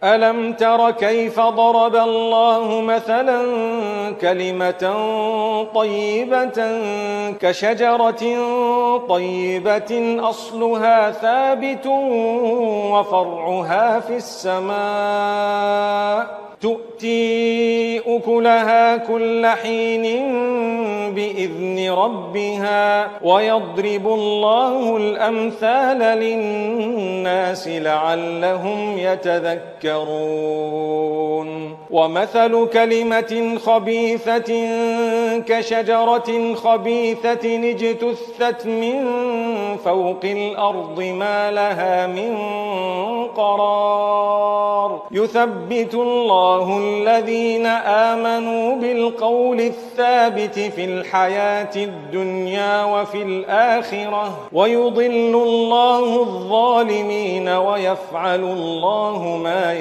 ألم تر كيف ضرب الله مثلا كلمة طيبة كشجرة طيبة أصلها ثابت وفرعها في السماء تؤتي أكلها كل حين بإذن ربها ويضرب الله الأمثال للناس لعلهم يتذكرون ومثل كلمة خبيثة كشجرة خبيثة اجتثت من فوق الأرض ما لها من قرار يثبت الله الذين آمنوا بالقول الثابت في الحياة الدنيا وفي الآخرة ويضل الله الظالمين ويفعل الله ما يشاء.